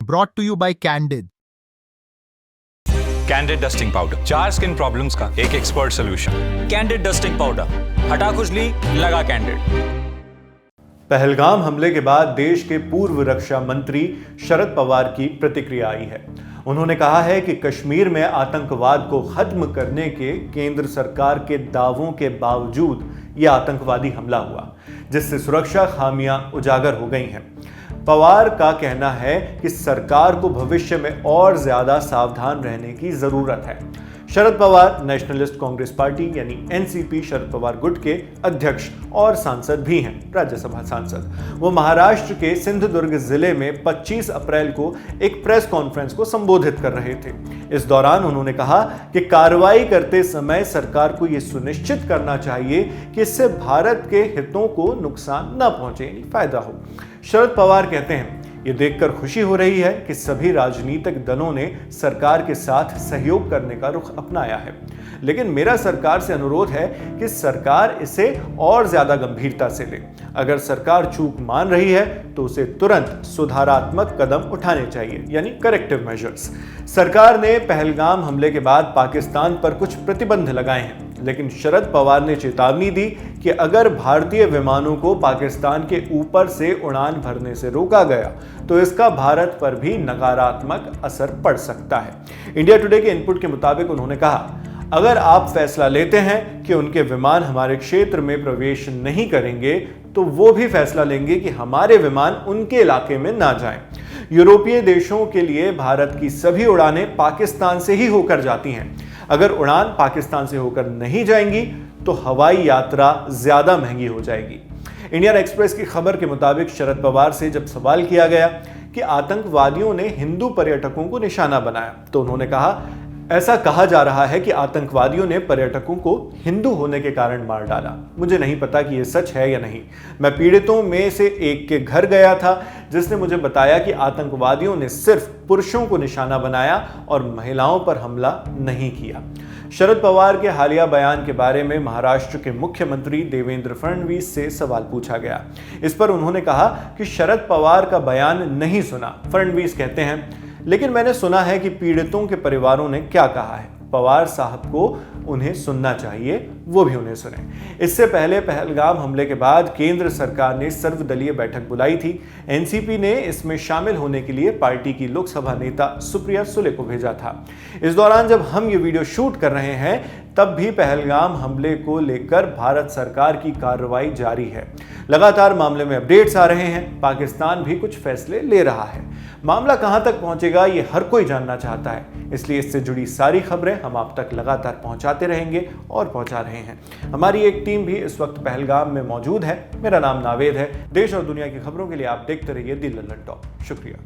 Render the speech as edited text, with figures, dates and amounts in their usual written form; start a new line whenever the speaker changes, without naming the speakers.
Brought to you by Candid.
Candid dusting powder, 4 skin problems का एक expert solution.
Candid dusting powder, हटा खुजली, लगा कैंडिड।
पहलगाम हमले के बाद देश के पूर्व रक्षा मंत्री शरद पवार की प्रतिक्रिया आई है। उन्होंने कहा है कि कश्मीर में आतंकवाद को खत्म करने के केंद्र सरकार के दावों के बावजूद यह आतंकवादी हमला हुआ, जिससे सुरक्षा खामियां उजागर हो गई हैं। पवार का कहना है कि सरकार को भविष्य में और ज्यादा सावधान रहने की जरूरत है। शरद पवार नेशनलिस्ट कांग्रेस पार्टी यानी एनसीपी शरद पवार गुट के अध्यक्ष और सांसद भी हैं, राज्यसभा सांसद। वो महाराष्ट्र के सिंधुदुर्ग जिले में 25 अप्रैल को एक प्रेस कॉन्फ्रेंस को संबोधित कर रहे थे। इस दौरान उन्होंने कहा कि कार्रवाई करते समय सरकार को यह सुनिश्चित करना चाहिए कि इससे भारत के हितों को नुकसान न पहुंचे, यानी फायदा हो। शरद पवार कहते हैं, ये देखकर खुशी हो रही है कि सभी राजनीतिक दलों ने सरकार के साथ सहयोग करने का रुख अपनाया है, लेकिन मेरा सरकार से अनुरोध है कि सरकार इसे और ज्यादा गंभीरता से ले। अगर सरकार चूक मान रही है तो उसे तुरंत सुधारात्मक कदम उठाने चाहिए, यानी करेक्टिव मेजर्स। सरकार ने पहलगाम हमले के बाद पाकिस्तान पर कुछ प्रतिबंध लगाए हैं, लेकिन शरद पवार ने चेतावनी दी कि अगर भारतीय विमानों को पाकिस्तान के ऊपर से उड़ान भरने से रोका गया तो इसका भारत पर भी नकारात्मक असर पड़ सकता है। इंडिया टुडे के इनपुट के मुताबिक उन्होंने कहा, अगर आप फैसला लेते हैं कि उनके विमान हमारे क्षेत्र में प्रवेश नहीं करेंगे तो वो भी फैसला लेंगे कि हमारे विमान उनके इलाके में ना जाएं। यूरोपीय देशों के लिए भारत की सभी उड़ानें पाकिस्तान से ही होकर जाती हैं। अगर उड़ान पाकिस्तान से होकर नहीं जाएंगी तो हवाई यात्रा ज्यादा महंगी हो जाएगी। इंडियन एक्सप्रेस की खबर के मुताबिक शरद पवार से जब सवाल किया गया कि आतंकवादियों ने हिंदू पर्यटकों को निशाना बनाया तो उन्होंने कहा, ऐसा कहा जा रहा है कि आतंकवादियों ने पर्यटकों को हिंदू होने के कारण मार डाला। मुझे नहीं पता कि यह सच है या नहीं। मैं पीड़ितों में से एक के घर गया था जिसने मुझे बताया कि आतंकवादियों ने सिर्फ पुरुषों को निशाना बनाया और महिलाओं पर हमला नहीं किया। शरद पवार के हालिया बयान के बारे में महाराष्ट्र के मुख्यमंत्री देवेंद्र फडणवीस से सवाल पूछा गया। इस पर उन्होंने कहा कि शरद पवार का बयान नहीं सुना। फडणवीस कहते हैं, लेकिन मैंने सुना है कि पीड़ितों के परिवारों ने क्या कहा है। पवार साहब को उन्हें सुनना चाहिए, वो भी उन्हें सुने। इससे पहले पहलगाम हमले के बाद केंद्र सरकार ने सर्वदलीय बैठक बुलाई थी। एनसीपी ने इसमें शामिल होने के लिए पार्टी की लोकसभा नेता सुप्रिया सुले को भेजा था। इस दौरान जब हम ये वीडियो शूट कर रहे हैं तब भी पहलगाम हमले को लेकर भारत सरकार की कार्रवाई जारी है। लगातार मामले में अपडेट्स आ रहे हैं। पाकिस्तान भी कुछ फैसले ले रहा है। मामला कहां तक पहुंचेगा ये हर कोई जानना चाहता है, इसलिए इससे जुड़ी सारी खबरें हम आप तक लगातार पहुंचाते रहेंगे और पहुंचा रहे हैं। हमारी एक टीम भी इस वक्त पहलगाम में मौजूद है। मेरा नाम नावेद है। देश और दुनिया की खबरों के लिए आप देखते रहिए दी लल्लन टॉप। शुक्रिया।